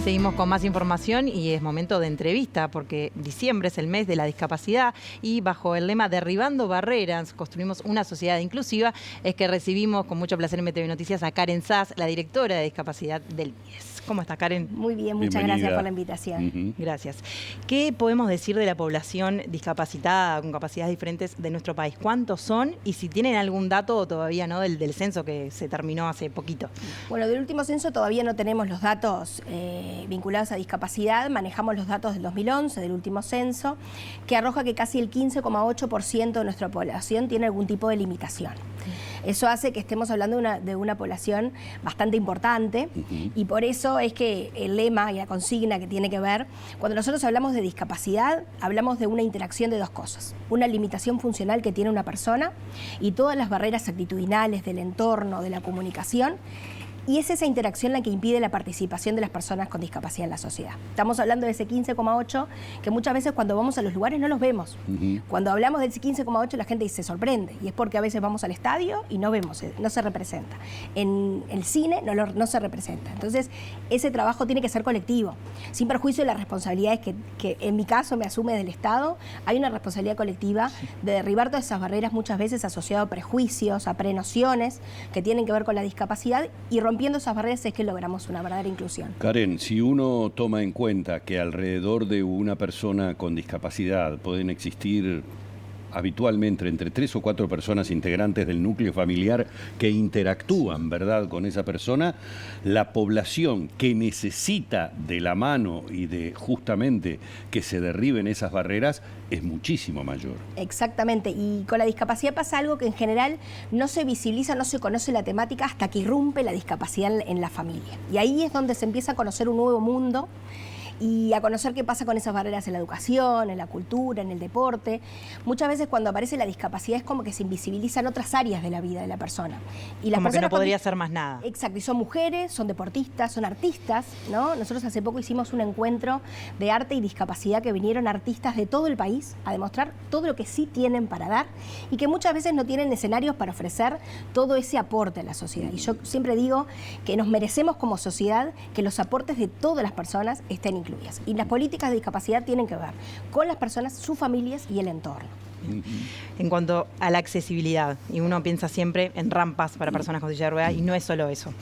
Seguimos con más información y es momento de entrevista porque diciembre es el mes de la discapacidad y bajo el lema Derribando Barreras, construimos una sociedad inclusiva, es que recibimos con mucho placer en MTV Noticias a Karen Sass, la directora de discapacidad del MIDES. ¿Cómo está, Karen? Muy bien, muchas gracias por la invitación. Gracias. ¿Qué podemos decir de la población discapacitada con capacidades diferentes de nuestro país? ¿Cuántos son? Y si tienen algún dato todavía no del censo que se terminó hace poquito. Bueno, del último censo todavía no tenemos los datos vinculados a discapacidad. Manejamos los datos del 2011, del último censo, que arroja que casi el 15,8% de nuestra población tiene algún tipo de limitación. Eso hace que estemos hablando de una población bastante importante y por eso es que el lema y la consigna que tiene que ver, cuando nosotros hablamos de discapacidad, hablamos de una interacción de dos cosas. Una limitación funcional que tiene una persona y todas las barreras actitudinales del entorno, de la comunicación. Y es esa interacción la que impide la participación de las personas con discapacidad en la sociedad. Estamos hablando de ese 15,8 que muchas veces cuando vamos a los lugares no los vemos. Cuando hablamos de ese 15,8 la gente se sorprende y es porque a veces vamos al estadio y no vemos, no se representa. En el cine no se representa. Entonces ese trabajo tiene que ser colectivo, sin perjuicio de las responsabilidades que en mi caso me asume del Estado. Hay una responsabilidad colectiva de derribar todas esas barreras muchas veces asociadas a prejuicios, a prenociones que tienen que ver con la discapacidad y rompiendo esas barreras es que logramos una verdadera inclusión. Karen, si uno toma en cuenta que alrededor de una persona con discapacidad pueden existir habitualmente entre 3 o 4 personas integrantes del núcleo familiar que interactúan, ¿verdad?, con esa persona, la población que necesita de la mano y de justamente que se derriben esas barreras es muchísimo mayor. Exactamente, y con la discapacidad pasa algo que en general no se visibiliza, no se conoce la temática hasta que irrumpe la discapacidad en la familia. Y ahí es donde se empieza a conocer un nuevo mundo y a conocer qué pasa con esas barreras en la educación, en la cultura, en el deporte. Muchas veces cuando aparece la discapacidad es como que se invisibilizan otras áreas de la vida de la persona. Y las como que no podría hacer más nada. Exacto, y son mujeres, son deportistas, son artistas, ¿no? Nosotros hace poco hicimos un encuentro de arte y discapacidad que vinieron artistas de todo el país a demostrar todo lo que sí tienen para dar y que muchas veces no tienen escenarios para ofrecer todo ese aporte a la sociedad. Y yo siempre digo que nos merecemos como sociedad que los aportes de todas las personas estén incluidos. Y las políticas de discapacidad tienen que ver con las personas, sus familias y el entorno. En cuanto a la accesibilidad, y uno piensa siempre en rampas para personas con silla de ruedas, y no es solo eso.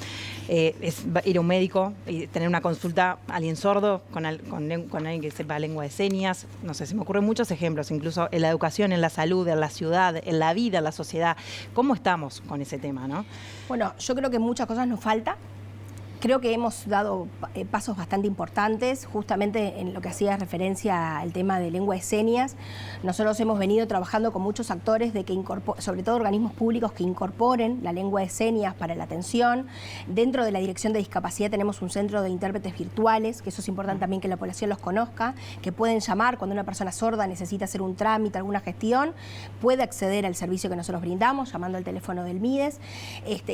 Es ir a un médico y tener una consulta, alguien sordo, con alguien que sepa lengua de señas. No sé, se me ocurren muchos ejemplos, incluso en la educación, en la salud, en la ciudad, en la vida, en la sociedad. ¿Cómo estamos con ese tema, no? Bueno, yo creo que muchas cosas nos faltan. Creo que hemos dado pasos bastante importantes, justamente en lo que hacía referencia al tema de lengua de señas. Nosotros hemos venido trabajando con muchos actores, sobre todo organismos públicos que incorporen la lengua de señas para la atención. Dentro de la Dirección de Discapacidad tenemos un centro de intérpretes virtuales, que eso es importante también que la población los conozca, que pueden llamar cuando una persona sorda necesita hacer un trámite, alguna gestión, puede acceder al servicio que nosotros brindamos, llamando al teléfono del MIDES,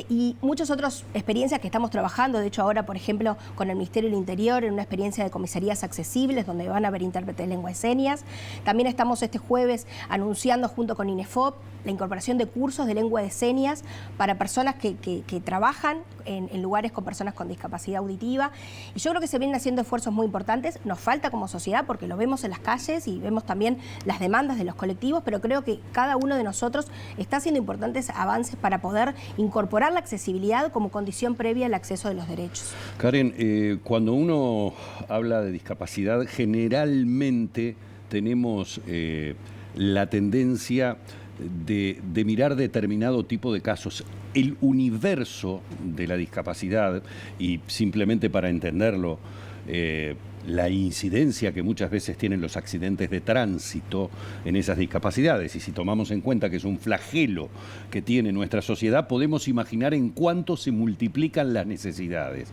y muchas otras experiencias que estamos trabajando. De hecho, ahora, por ejemplo, con el Ministerio del Interior, en una experiencia de comisarías accesibles, donde van a haber intérpretes de lengua de señas. También estamos este jueves anunciando, junto con INEFOP, la incorporación de cursos de lengua de señas para personas que trabajan en lugares con personas con discapacidad auditiva. Y yo creo que se vienen haciendo esfuerzos muy importantes. Nos falta como sociedad, porque lo vemos en las calles y vemos también las demandas de los colectivos, pero creo que cada uno de nosotros está haciendo importantes avances para poder incorporar la accesibilidad como condición previa al acceso de los derechos. Karen, cuando uno habla de discapacidad, generalmente tenemos la tendencia de mirar determinado tipo de casos. El universo de la discapacidad, y simplemente para entenderlo, la incidencia que muchas veces tienen los accidentes de tránsito en esas discapacidades, y si tomamos en cuenta que es un flagelo que tiene nuestra sociedad, podemos imaginar en cuánto se multiplican las necesidades.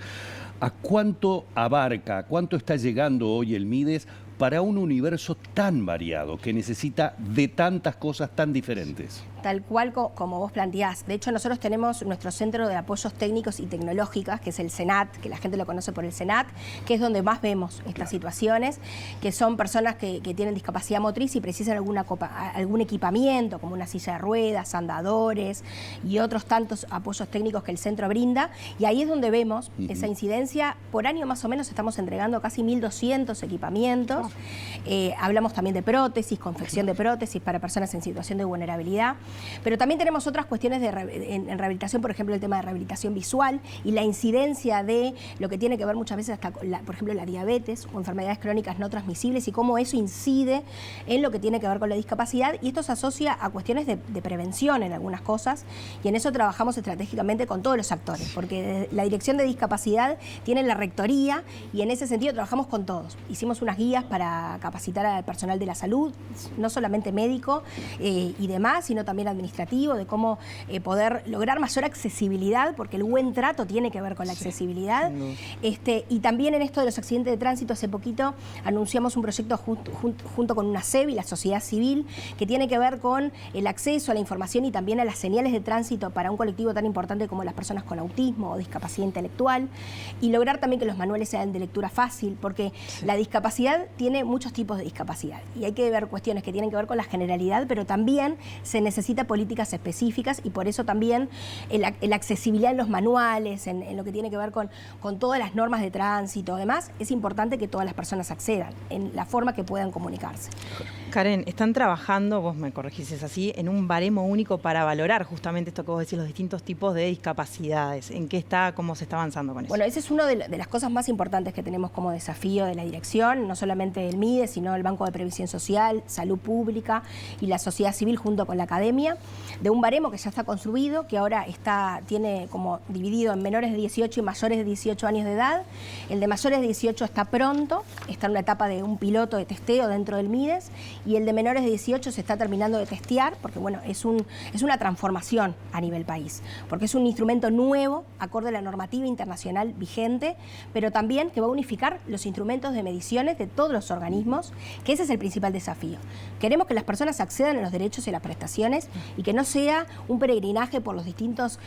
¿A cuánto abarca, a cuánto está llegando hoy el MIDES para un universo tan variado, que necesita de tantas cosas tan diferentes? Tal cual como vos planteás. De hecho, nosotros tenemos nuestro Centro de Apoyos Técnicos y Tecnológicas, que es el CENAT, que la gente lo conoce por el CENAT, que es donde más vemos estas situaciones, que son personas que tienen discapacidad motriz y precisan algún equipamiento, como una silla de ruedas, andadores y otros tantos apoyos técnicos que el centro brinda. Y ahí es donde vemos esa incidencia. Por año más o menos estamos entregando casi 1.200 equipamientos. Hablamos también de prótesis, confección de prótesis para personas en situación de vulnerabilidad. Pero también tenemos otras cuestiones en rehabilitación, por ejemplo, el tema de rehabilitación visual y la incidencia de lo que tiene que ver muchas veces hasta, por ejemplo, la diabetes o enfermedades crónicas no transmisibles y cómo eso incide en lo que tiene que ver con la discapacidad. Y esto se asocia a cuestiones de prevención en algunas cosas y en eso trabajamos estratégicamente con todos los actores, porque la Dirección de Discapacidad tiene la rectoría y en ese sentido trabajamos con todos. Hicimos unas guías para capacitar al personal de la salud, no solamente médico y demás, sino también administrativo, de cómo poder lograr mayor accesibilidad, porque el buen trato tiene que ver con la accesibilidad. Y también en esto de los accidentes de tránsito, hace poquito anunciamos un proyecto junto con una SEB y la sociedad civil, que tiene que ver con el acceso a la información y también a las señales de tránsito para un colectivo tan importante como las personas con autismo o discapacidad intelectual, y lograr también que los manuales sean de lectura fácil, porque la discapacidad tiene muchos tipos de discapacidad y hay que ver cuestiones que tienen que ver con la generalidad, pero también se necesita políticas específicas y por eso también la accesibilidad en los manuales, en lo que tiene que ver con todas las normas de tránsito, además es importante que todas las personas accedan en la forma que puedan comunicarse. Karen, están trabajando, vos me corregís si es así, en un baremo único para valorar justamente esto que vos decís, los distintos tipos de discapacidades. ¿En qué está, cómo se está avanzando con eso? Bueno, esa es una de las cosas más importantes que tenemos como desafío de la dirección, no solamente el MIDE, sino el Banco de Previsión Social, Salud Pública y la sociedad civil junto con la academia, de un baremo que ya está construido, que ahora tiene como dividido en menores de 18 y mayores de 18 años de edad. El de mayores de 18 está pronto, está en una etapa de un piloto de testeo dentro del MIDES, y el de menores de 18 se está terminando de testear, porque bueno, es una transformación a nivel país, porque es un instrumento nuevo, acorde a la normativa internacional vigente, pero también que va a unificar los instrumentos de mediciones de todos los organismos, que ese es el principal desafío. Queremos que las personas accedan a los derechos y las prestaciones y que no sea un peregrinaje por los distintos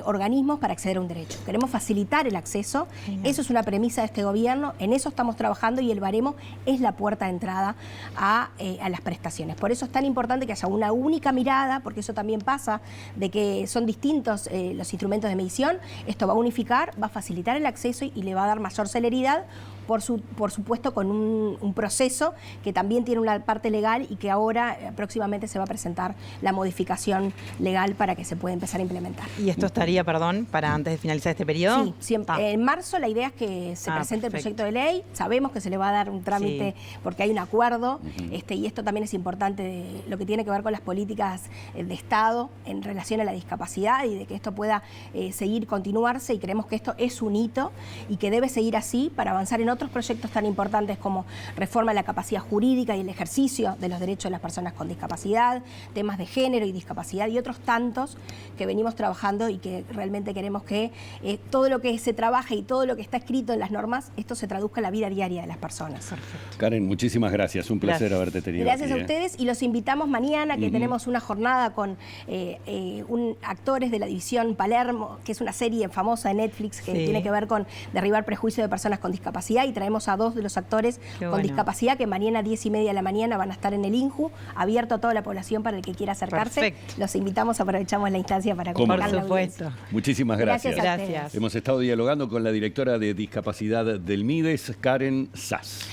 organismos para acceder a un derecho. Queremos facilitar el acceso, eso es una premisa de este gobierno, en eso estamos trabajando y el baremo es la puerta de entrada a las prestaciones. Por eso es tan importante que haya una única mirada, porque eso también pasa de que son distintos los instrumentos de medición. Esto va a unificar, va a facilitar el acceso y le va a dar mayor celeridad, por supuesto con un proceso que también tiene una parte legal y que ahora próximamente se va a presentar la modificación legal para que se pueda empezar a implementar. ¿Y esto estaría, perdón, para antes de finalizar este periodo? Sí, siempre. En marzo la idea es que se presente el proyecto de ley, sabemos que se le va a dar un trámite porque hay un acuerdo, y esto también es importante de lo que tiene que ver con las políticas de Estado en relación a la discapacidad y de que esto pueda seguir, continuarse, y creemos que esto es un hito y que debe seguir así para avanzar en otros proyectos tan importantes como reforma de la capacidad jurídica y el ejercicio de los derechos de las personas con discapacidad, temas de género y discapacidad y otros tantos que venimos trabajando y que realmente queremos que todo lo que se trabaje y todo lo que está escrito en las normas, esto se traduzca en la vida diaria de las personas. Perfecto. Karen, muchísimas gracias, un placer haberte tenido Gracias aquí, a ustedes y los invitamos mañana que tenemos una jornada con actores de la división Palermo, que es una serie famosa de Netflix que tiene que ver con derribar prejuicios de personas con discapacidad, y traemos a 2 de los actores con discapacidad que mañana a 10:30 de la mañana van a estar en el INJU, abierto a toda la población para el que quiera acercarse. Perfecto. Los invitamos, aprovechamos la instancia para convocar la audiencia. Muchísimas gracias. Gracias. Hemos estado dialogando con la directora de discapacidad del MIDES, Karen Sass.